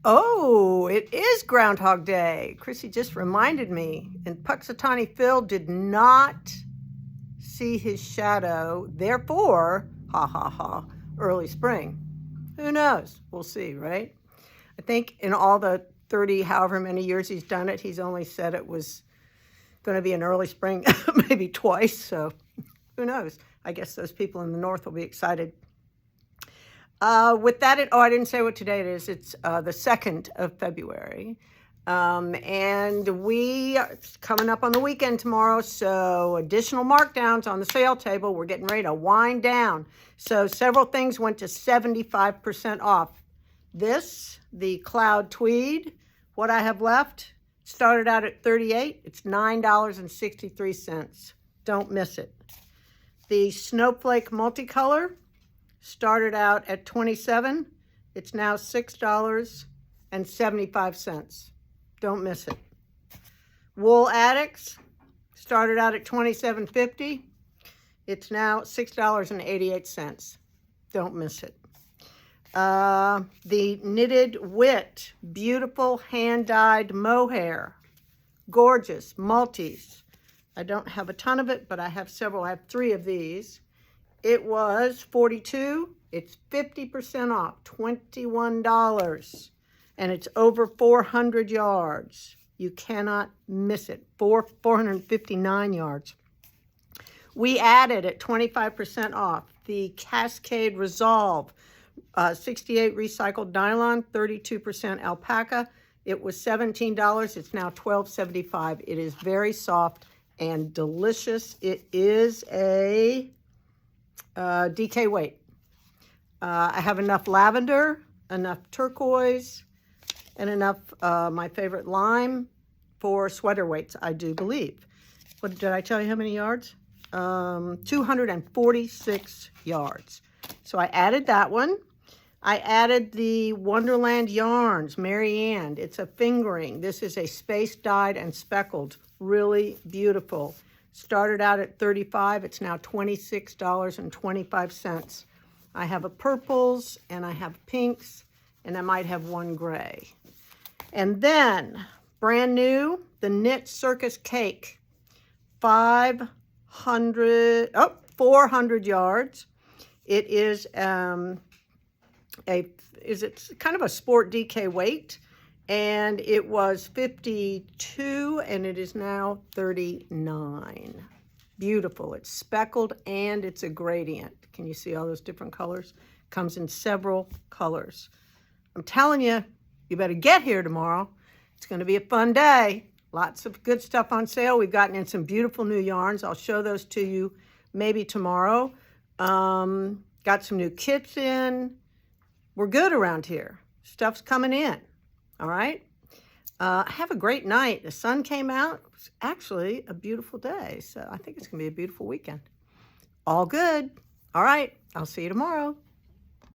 Oh, it is Groundhog Day. Chrissy just reminded me. And Puxatawny Phil did not see his shadow. Therefore, ha ha ha, early spring. Who knows? We'll see, right? I think in all the 30, however many years he's done it, he's only said it was going to be an early spring, maybe twice. So who knows? I guess those people in the north will be excited. With that, I didn't say what today it is. It's the 2nd of February. And we are coming up on the weekend tomorrow, so additional markdowns on the sale table. We're getting ready to wind down. So several things went to 75% off. This, the cloud tweed, what I have left, started out at $38. It's $9.63. Don't miss it. The snowflake multicolor started out at $27. It's now $6.75. Don't miss it. Wool Addicts started out at $27.50. It's now $6.88. Don't miss it. The Knitted Wit, beautiful hand-dyed mohair. Gorgeous, multis. I don't have a ton of it, but I have several. I have 3 of these. It was $42. It's 50% off, $21. And it's over 400 yards. You cannot miss it. 459 yards. We added at 25% off the Cascade Resolve 68 recycled nylon, 32% alpaca. It was $17. It's now $12.75. It is very soft and delicious. It is a DK weight. I have enough lavender, enough turquoise, and enough my favorite lime for sweater weights, I do believe. What did I tell you how many yards? 246 yards. So I added that one. I added the Wonderland Yarns, Marianne. It's a fingering. This is a space dyed and speckled. Really beautiful. Started out at $35. It's now $26.25. I have a purples and I have pinks and I might have one gray. And then brand new, the Knit Circus Cake. 400 yards. It is it's kind of a sport DK weight, and it was 52 and it is now 39. Beautiful. It's speckled and it's a gradient. Can you see all those different colors? Comes in several colors. I'm telling you, you better get here tomorrow. It's going to be a fun day. Lots of good stuff on sale. We've gotten in some beautiful new yarns. I'll show those to you maybe tomorrow. Got some new kits in. We're good around here. Stuff's coming in. All right. Have a great night. The sun came out. It was actually a beautiful day. So I think it's going to be a beautiful weekend. All good. All right. I'll see you tomorrow.